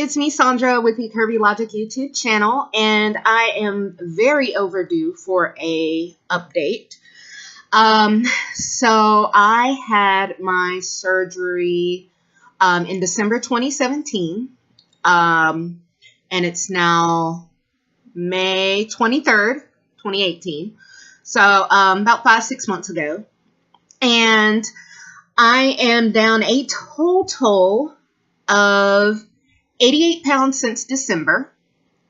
it's me, Sandra, with the Curvy Logic YouTube channel, and I am very overdue for a update. So I had my surgery in December 2017, and it's now May 23rd, 2018. So about 5-6 months ago, and I am down a total of 88 pounds since December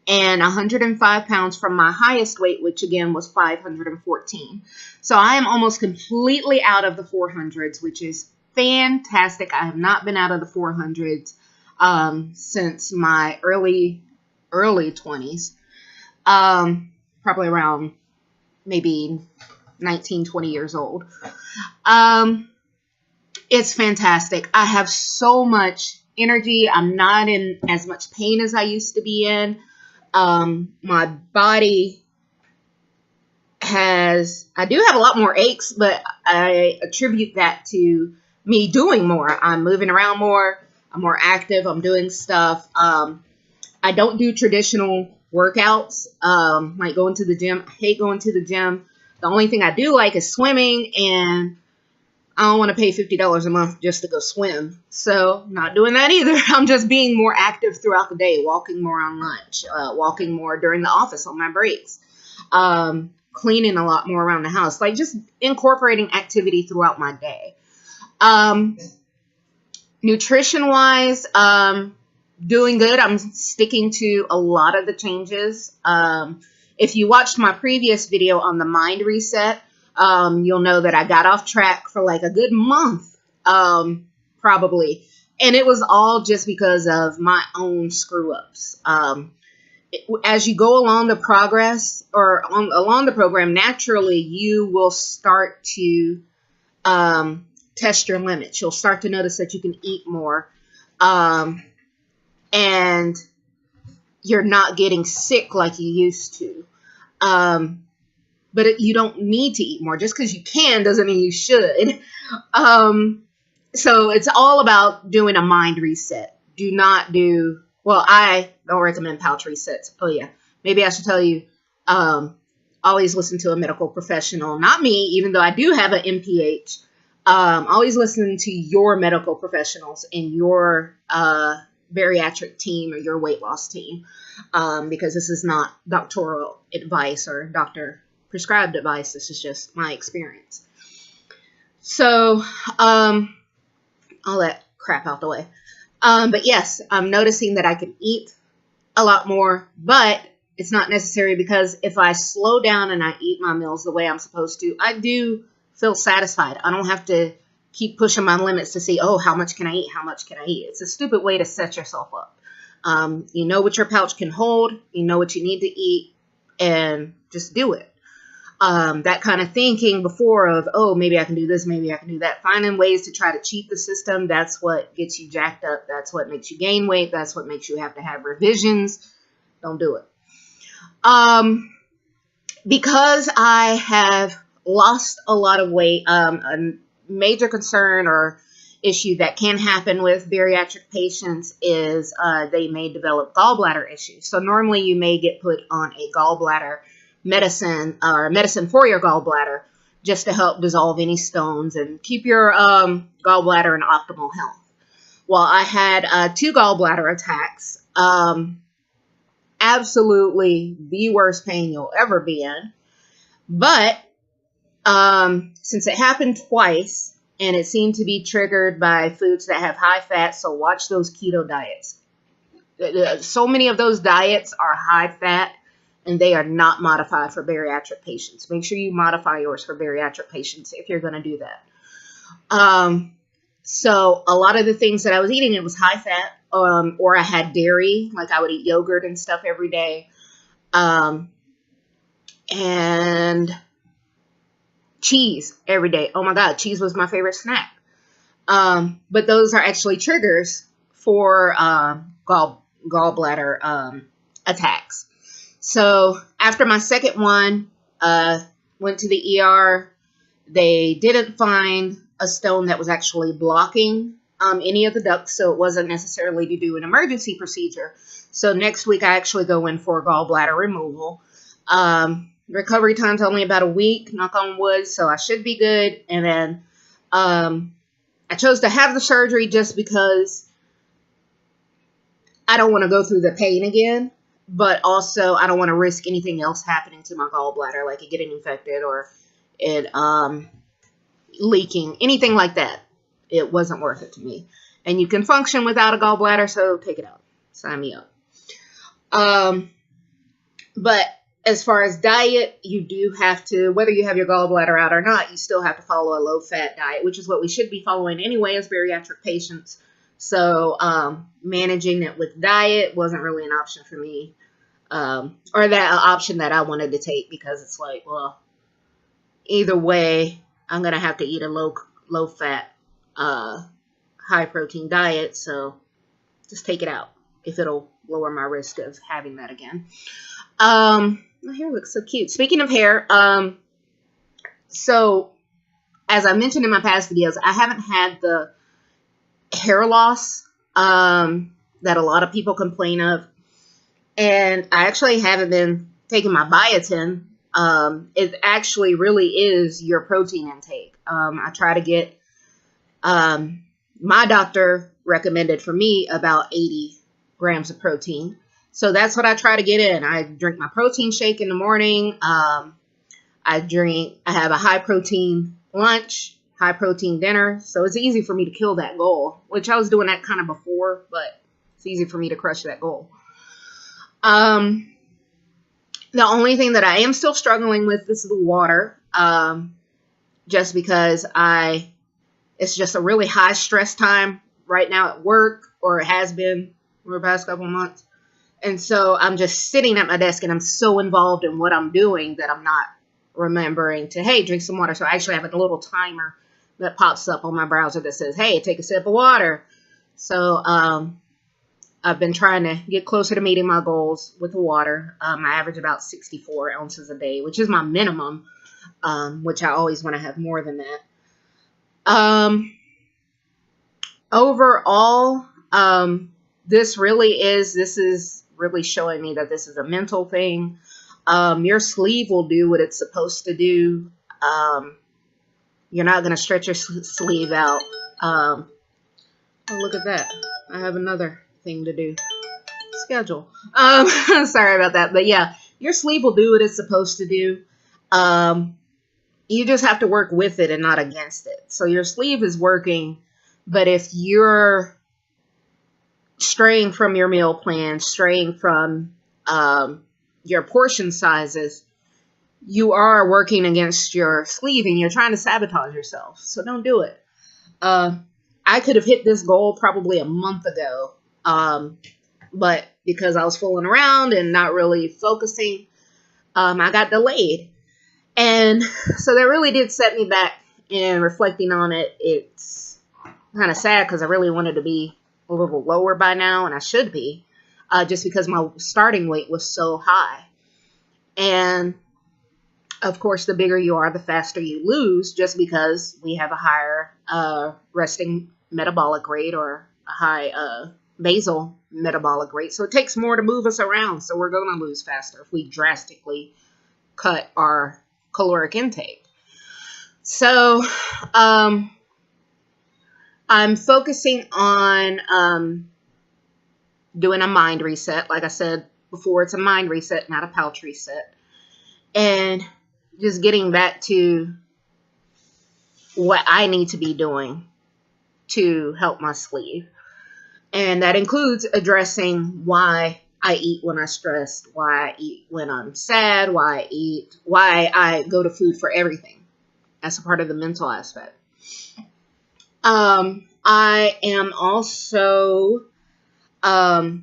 and 105 pounds from my highest weight, which again was 514. So I am almost completely out of the 400s, which is fantastic. I have not been out of the 400s since my early 20s, probably around maybe 19, 20 years old. It's fantastic. I have so much energy. I'm not in as much pain as I used to be in. My body I do have a lot more aches, but I attribute that to me doing more. I'm moving around more. I'm more active. I'm doing stuff. I don't do traditional workouts, like going to the gym. I hate going to the gym. The only thing I do like is swimming, and I don't want to pay $50 a month just to go swim. So not doing that either. I'm just being more active throughout the day, walking more on lunch, walking more during the office on my breaks, cleaning a lot more around the house, like just incorporating activity throughout my day. Nutrition-wise, doing good. I'm sticking to a lot of the changes. If you watched my previous video on the mind reset, you'll know that I got off track for like a good month, probably. And it was all just because of my own screw-ups. As you go along the progress or along the program, naturally you will start to test your limits. You'll start to notice that you can eat more, and you're not getting sick like you used to. But you don't need to eat more. Just because you can doesn't mean you should. So it's all about doing a mind reset. Do not do, well, I don't recommend pouch resets. Oh yeah, maybe I should tell you, always listen to a medical professional. Not me, even though I do have an MPH. Always listen to your medical professionals in your bariatric team or your weight loss team, because this is not doctoral advice or doctor prescribed advice. This is just my experience. So all that crap out the way. But yes, I'm noticing that I can eat a lot more, but it's not necessary, because if I slow down and I eat my meals the way I'm supposed to, I do feel satisfied. I don't have to keep pushing my limits to see, oh, how much can I eat? How much can I eat? It's a stupid way to set yourself up. You know what your pouch can hold. You know what you need to eat, and just do it. That kind of thinking before of, oh, maybe I can do this, maybe I can do that. Finding ways to try to cheat the system, that's what gets you jacked up. That's what makes you gain weight. That's what makes you have to have revisions. Don't do it. Because I have lost a lot of weight, a major concern or issue that can happen with bariatric patients is they may develop gallbladder issues. So normally you may get put on a gallbladder medicine or medicine for your gallbladder just to help dissolve any stones and keep your gallbladder in optimal health. Well, I had 2 gallbladder attacks. Absolutely the worst pain you'll ever be in. But since it happened twice and it seemed to be triggered by foods that have high fat, so watch those keto diets. So many of those diets are high fat, and they are not modified for bariatric patients. Make sure you modify yours for bariatric patients if you're going to do that. So a lot of the things that I was eating, it was high fat, or I had dairy, like I would eat yogurt and stuff every day. And cheese every day. Oh my God, cheese was my favorite snack. But those are actually triggers for gallbladder attacks. So after my second one, went to the ER. They didn't find a stone that was actually blocking any of the ducts, so it wasn't necessarily to do an emergency procedure. So next week I actually go in for gallbladder removal. Recovery time's only about a week, knock on wood, so I should be good. And then I chose to have the surgery just because I don't want to go through the pain again, but also I don't want to risk anything else happening to my gallbladder, like it getting infected or it leaking, anything like that. It wasn't worth it to me. And you can function without a gallbladder, so take it out. Sign me up. But as far as diet, you do have to, whether you have your gallbladder out or not, you still have to follow a low-fat diet, which is what we should be following anyway as bariatric patients. So managing it with diet wasn't really an option for me, or that option that I wanted to take, because it's like, well, either way, I'm going to have to eat a low-fat, high-protein diet, so just take it out if it'll lower my risk of having that again. My hair looks so cute. Speaking of hair, so as I mentioned in my past videos, I haven't had the hair loss that a lot of people complain of, and I actually haven't been taking my biotin. It actually really is your protein intake. I try to get, my doctor recommended for me about 80 grams of protein. So that's what I try to get in. I drink my protein shake in the morning. I have a high protein lunch, high protein dinner. So it's easy for me to kill that goal, which I was doing that kind of before, but it's easy for me to crush that goal. The only thing that I am still struggling with is the water. Just because it's just a really high stress time right now at work, or it has been for the past couple of months. And so I'm just sitting at my desk and I'm so involved in what I'm doing that I'm not remembering to, hey, drink some water. So I actually have a little timer that pops up on my browser that says, hey, take a sip of water. So I've been trying to get closer to meeting my goals with the water. I average about 64 ounces a day, which is my minimum, which I always want to have more than that. Overall, this is really showing me that this is a mental thing. Your sleeve will do what it's supposed to do. You're not going to stretch your sleeve out. Oh, look at that. I have another thing to do. Schedule. Sorry about that. But yeah, your sleeve will do what it's supposed to do. You just have to work with it and not against it. So your sleeve is working, but if you're straying from your meal plan, straying from your portion sizes, you are working against your sleeve and you're trying to sabotage yourself. So don't do it. I could have hit this goal probably a month ago, but because I was fooling around and not really focusing, I got delayed. And so that really did set me back. And reflecting on it, it's kind of sad because I really wanted to be a little lower by now, and I should be, just because my starting weight was so high. And of course, the bigger you are, the faster you lose, just because we have a higher resting metabolic rate or a high basal metabolic rate. So it takes more to move us around. So we're going to lose faster if we drastically cut our caloric intake. So I'm focusing on doing a mind reset. Like I said before, it's a mind reset, not a pouch reset. And just getting back to what I need to be doing to help my sleeve. And that includes addressing why I eat when I'm stressed, why I eat when I'm sad, why I go to food for everything. That's a part of the mental aspect. I am also, I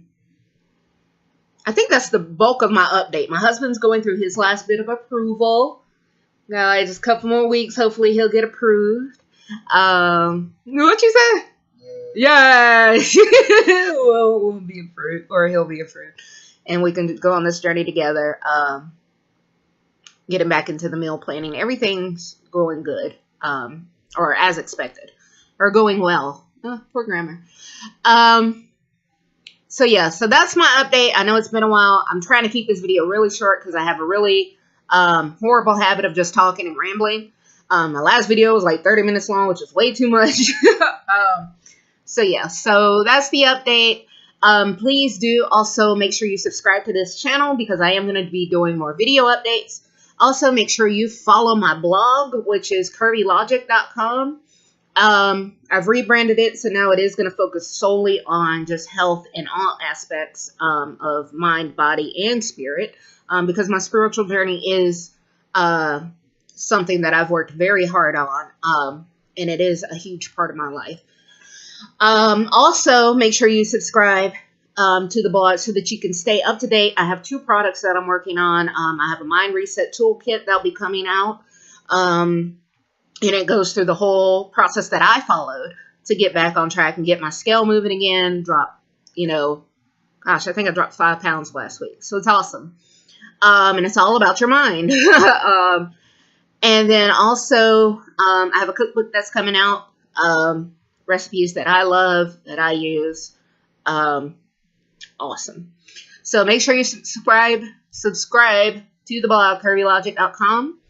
think that's the bulk of my update. My husband's going through his last bit of approval. Guys, just a couple more weeks. Hopefully he'll get approved. What you say? Yeah. we'll be approved, or he'll be approved. And we can go on this journey together. Getting back into the meal planning. Everything's going good. Or as expected. Or going well. Poor grammar. So yeah, so that's my update. I know it's been a while. I'm trying to keep this video really short because I have a really horrible habit of just talking and rambling. My last video was like 30 minutes long, which is way too much. So yeah, so that's the update. Please do also make sure you subscribe to this channel because I am going to be doing more video updates. Also, make sure you follow my blog, which is curvylogic.com. I've rebranded it, so now it is going to focus solely on just health and all aspects of mind, body, and spirit, because my spiritual journey is something that I've worked very hard on, and it is a huge part of my life. Also, make sure you subscribe to the blog so that you can stay up to date. I have 2 products that I'm working on. I have a mind reset toolkit that'll be coming out. And it goes through the whole process that I followed to get back on track and get my scale moving again. Drop, gosh, I think I dropped 5 pounds last week. So it's awesome. And it's all about your mind. And then also, I have a cookbook that's coming out. Recipes that I love, that I use. Awesome. So make sure you subscribe to the blog, curvylogic.com.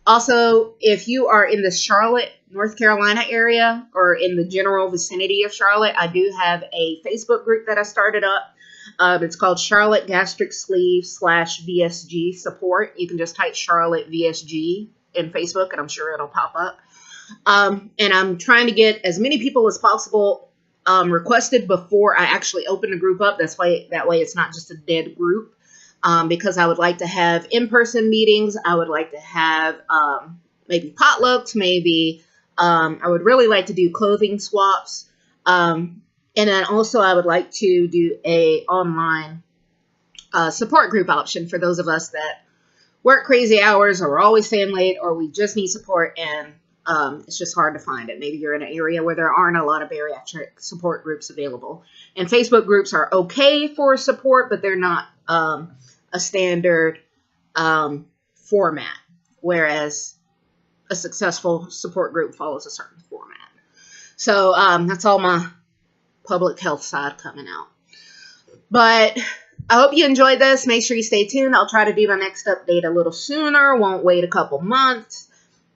Also, if you are in the Charlotte, North Carolina area or in the general vicinity of Charlotte, I do have a Facebook group that I started up. It's called Charlotte Gastric Sleeve /VSG support. You can just type Charlotte VSG in Facebook and I'm sure it'll pop up. And I'm trying to get as many people as possible requested before I actually open the group up. That way it's not just a dead group. Because I would like to have in-person meetings. I would like to have maybe potlucks, maybe I would really like to do clothing swaps. And then also I would like to do a online support group option for those of us that work crazy hours or are always staying late or we just need support and it's just hard to find it. Maybe you're in an area where there aren't a lot of bariatric support groups available. And Facebook groups are okay for support, but they're not a standard format, whereas a successful support group follows a certain format. So that's all my public health side coming out. But I hope you enjoyed this. Make sure you stay tuned. I'll try to do my next update a little sooner. Won't wait a couple months,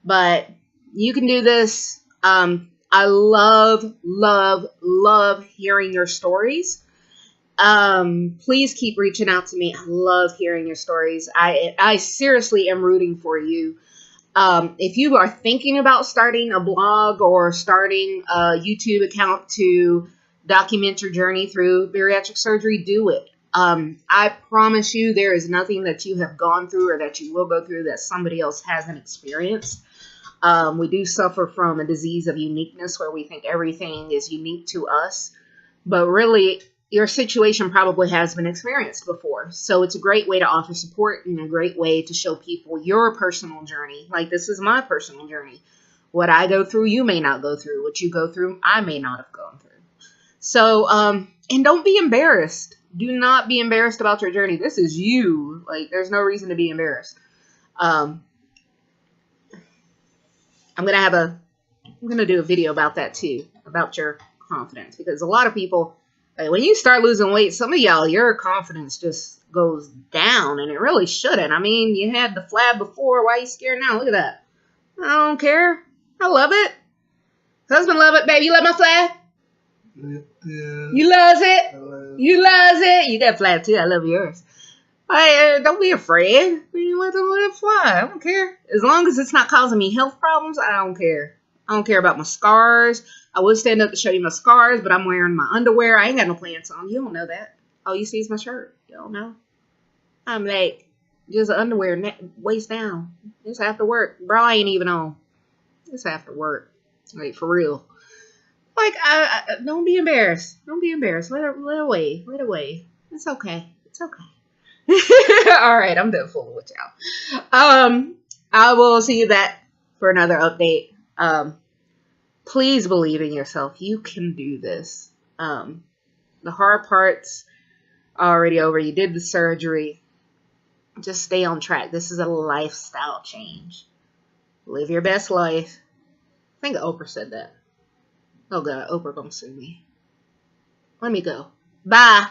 but you can do this. I love, love, love hearing your stories. Please keep reaching out to me. I love hearing your stories. I seriously am rooting for you. If you are thinking about starting a blog or starting a YouTube account to document your journey through bariatric surgery, do it. I promise you there is nothing that you have gone through or that you will go through that somebody else hasn't experienced. We do suffer from a disease of uniqueness where we think everything is unique to us, but really your situation probably has been experienced before. So it's a great way to offer support and a great way to show people your personal journey. Like, this is my personal journey. What I go through, you may not go through. What you go through, I may not have gone through. So, and don't be embarrassed. Do not be embarrassed about your journey. This is you. Like, there's no reason to be embarrassed. I'm going to do a video about that too, about your confidence, because a lot of people, like, when you start losing weight, some of y'all, your confidence just goes down, and it really shouldn't. I mean, you had the flab before. Why are you scared now? Look at that. I don't care. I love it. Husband love it, baby. You love my flab? Yeah. You loves it? You loves it? You got flab too. I love yours. Don't be afraid. You let it fly. I don't care. As long as it's not causing me health problems, I don't care. I don't care about my scars. I would stand up to show you my scars, but I'm wearing my underwear. I ain't got no pants on. You don't know that. All you see is my shirt. You don't know. I'm like, just underwear, waist down. It's after work. Bra ain't even on. It's after work. Like, for real. Like, don't be embarrassed. Don't be embarrassed. Let it away. Let it away. It's okay. It's okay. All right, I'm done fooling with y'all. I will see you back for another update. Please believe in yourself. You can do this. The hard part's already over. You did the surgery. Just stay on track. This is a lifestyle change. Live your best life. I think Oprah said that. Oh God, Oprah gonna sue me. Let me go. Bye.